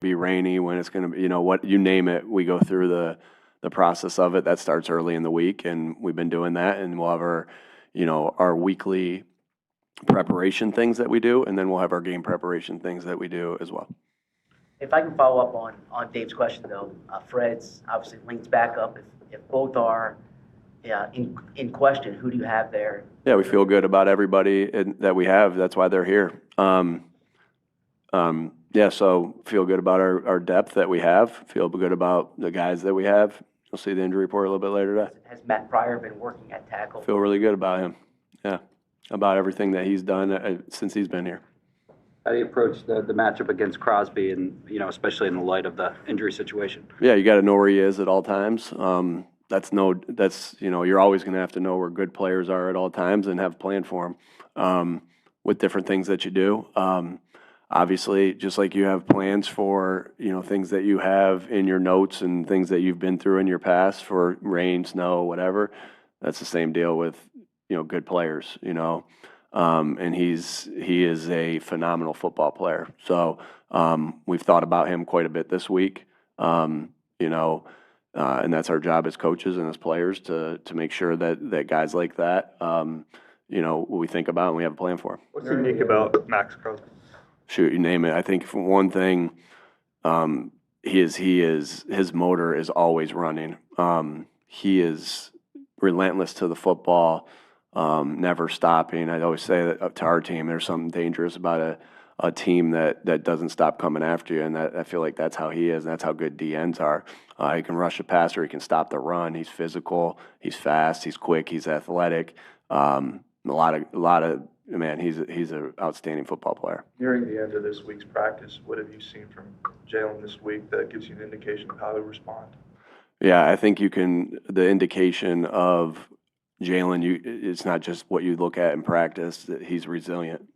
be rainy, when it's going to be, what you name it, we go through the process of it. That starts early in the week, and we've been doing that, and we'll have our weekly preparation things that we do, and then we'll have our game preparation things that we do as well. If I can follow up on Dave's question, though, Fred's obviously leans back up. If both are in question, who do you have there? Yeah, we feel good about everybody that we have. That's why they're here. Yeah, so feel good about our depth that we have. Feel good about the guys that we have. You'll see the injury report a little bit later today. Has Matt Pryor been working at tackle? Feel really good about him. Yeah, about everything that he's done since he's been here. How do you approach the matchup against Crosby, and especially in the light of the injury situation? Yeah, you got to know where he is at all times. You're always going to have to know where good players are at all times and have a plan for them with different things that you do. Obviously, just like you have plans for things that you have in your notes and things that you've been through in your past for rain, snow, whatever. That's the same deal with good players. And he is a phenomenal football player. So we've thought about him quite a bit this week. And that's our job as coaches and as players to make sure that guys like that, we think about and we have a plan for. What's unique about Max Crosby? Shoot, you name it. I think for one thing, his motor is always running. He is relentless to the football. Never stopping. I always say that to our team, there's something dangerous about a team that doesn't stop coming after you, and I feel like that's how he is, and that's how good DNs are. He can rush a passer, he can stop the run, he's physical, he's fast, he's quick, he's athletic. He's an outstanding football player. Nearing the end of this week's practice, what have you seen from Jalen this week that gives you an indication of how to respond? Yeah, I think the indication of Jalen, it's not just what you look at in practice, that he's resilient.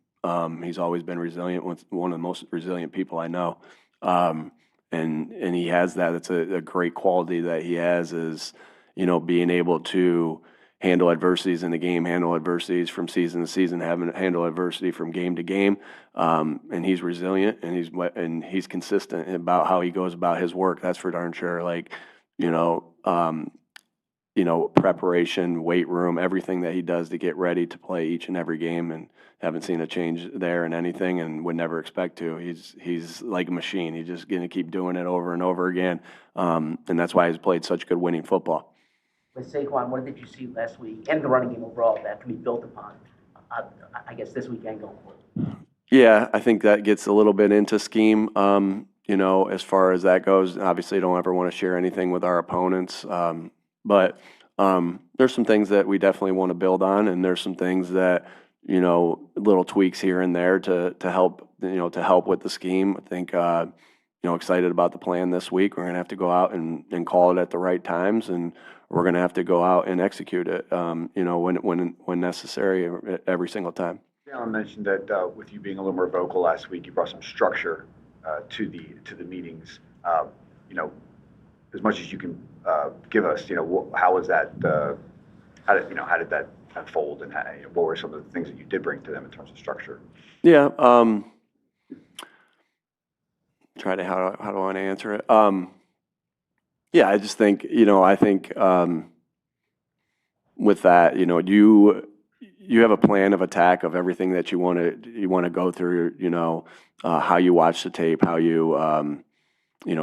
He's always been resilient, one of the most resilient people I know. And he has that. It's a great quality that he has is, being able to handle adversities in the game, handle adversities from season to season, handle adversity from game to game. And he's resilient and he's consistent about how he goes about his work. That's for darn sure. Preparation, weight room, everything that he does to get ready to play each and every game, and haven't seen a change there in anything and would never expect to. He's like a machine. He's just going to keep doing it over and over again. And that's why he's played such good winning football. With Saquon, what did you see last week and the running game overall that can be built upon, I guess, this weekend going forward? Yeah, I think that gets a little bit into scheme, as far as that goes. Obviously, don't ever want to share anything with our opponents. But there's some things that we definitely want to build on, and there's some things that, little tweaks here and there to help with the scheme. I think, excited about the plan this week. We're going to have to go out and call it at the right times, and we're going to have to go out and execute it, when necessary, every single time. Alan mentioned that with you being a little more vocal last week, you brought some structure to the meetings. As much as you can give us, how was that? How did that unfold, and what were some of the things that you did bring to them in terms of structure? Yeah. How do I want to answer it? Yeah, I just think with that, you have a plan of attack of everything that you want to go through. How you watch the tape, how you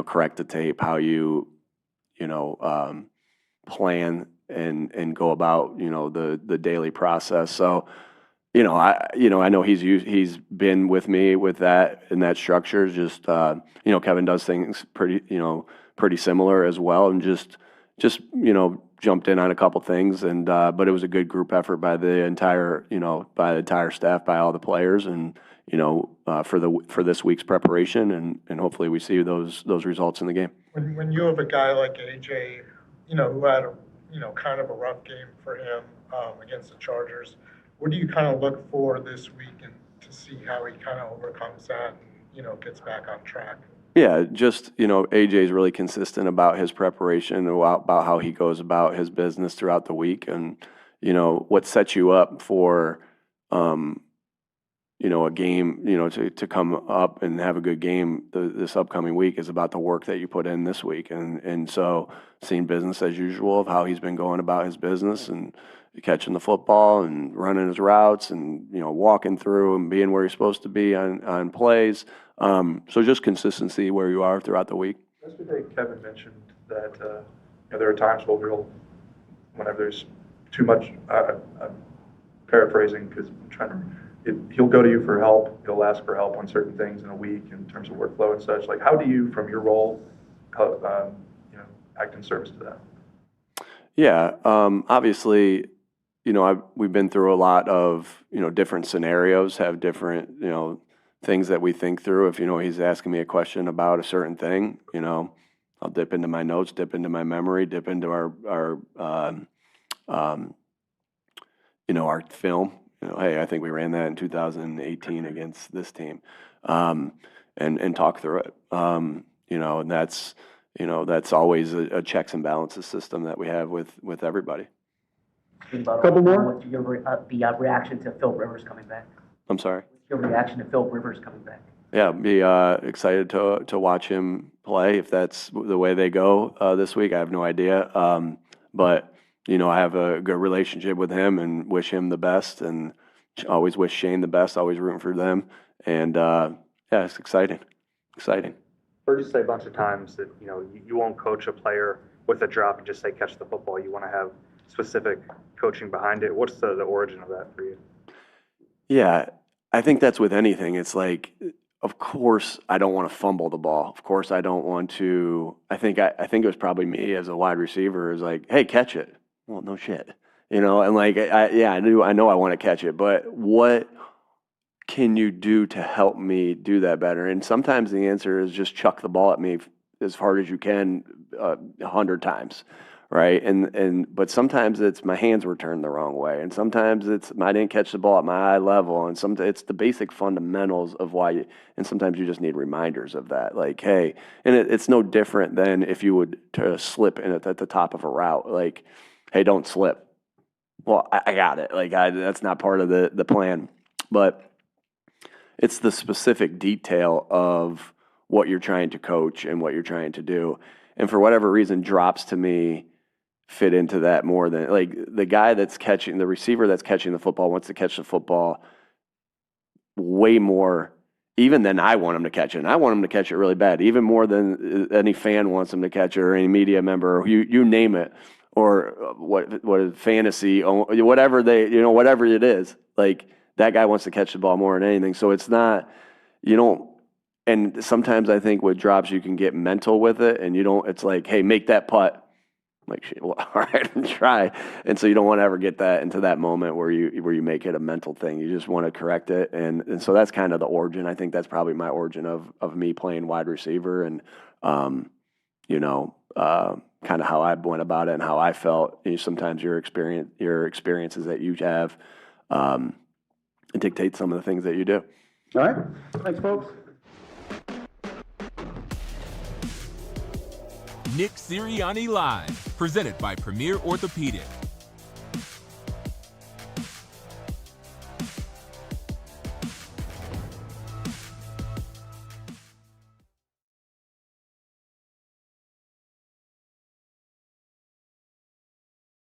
correct the tape, how you plan and go about the daily process. So I know he's been with me with that and that structure. Just Kevin does things pretty similar as well, and just jumped in on a couple things, and but it was a good group effort by the entire staff, by all the players, and for this week's preparation, and hopefully we see those results in the game. When you have a guy like AJ, who had kind of a rough game for him against the Chargers, what do you kind of look for this week and to see how he kind of overcomes that and gets back on track? Yeah, just AJ is really consistent about his preparation, about how he goes about his business throughout the week, and what sets you up for a game, to come up and have a good game this upcoming week is about the work that you put in this week. And so seeing business as usual of how he's been going about his business and catching the football and running his routes and, walking through and being where he's supposed to be on plays. So just consistency where you are throughout the week. Yesterday, Kevin mentioned that there are times whenever there's too much, I'm paraphrasing because I'm trying to, he'll go to you for help. He'll ask for help on certain things in a week in terms of workflow and such. Like, how do you, from your role, act in service to that? Yeah, obviously, we've been through a lot of, different scenarios, have different, things that we think through. If, he's asking me a question about a certain thing, I'll dip into my notes, dip into my memory, dip into our film. Hey, I think we ran that in 2018 against this team, and talk through it. And that's always a checks and balances system that we have with everybody. Couple more. What's your reaction to Phil Rivers coming back? I'm sorry. What's your reaction to Phil Rivers coming back? Yeah, be excited to watch him play if that's the way they go this week. I have no idea, but I have a good relationship with him and wish him the best, and always wish Shane the best. Always rooting for them, and it's exciting. Heard you say a bunch of times that you won't coach a player with a drop and just say catch the football. You want to have specific coaching behind it. What's the origin of that for you? Yeah, I think that's with anything. It's like, of course, I don't want to fumble the ball. Of course, I don't want to. I think it was probably me as a wide receiver. Is like, hey, catch it. Well, no shit, And like, I know I want to catch it, but what can you do to help me do that better? And sometimes the answer is just chuck the ball at me as hard as you can 100 times. Right. But sometimes it's my hands were turned the wrong way. And sometimes I didn't catch the ball at my eye level. And sometimes it's the basic fundamentals of why, and sometimes you just need reminders of that. Like, hey, and it's no different than if you would slip in at the top of a route. Like, hey, don't slip. Well, I got it. Like, that's not part of the plan. But it's the specific detail of what you're trying to coach and what you're trying to do. And for whatever reason, drops to me fit into that more than, like, the receiver that's catching the football wants to catch the football way more even than I want him to catch it. And I want him to catch it really bad, even more than any fan wants him to catch it, or any media member, or you name it, or what fantasy, whatever whatever it is. Like, that guy wants to catch the ball more than anything. So it's not, and sometimes I think with drops you can get mental with it, and it's like, hey, make that putt. Like, shit, well, all right, try. And so you don't want to ever get that into that moment where you make it a mental thing. You just want to correct it. And so that's kind of the origin. I think that's probably my origin of me playing wide receiver, and kind of how I went about it and how I felt. Sometimes your experiences that you have dictate some of the things that you do. All right. Thanks, folks. Nick Sirianni Live, presented by Premier Orthopedic.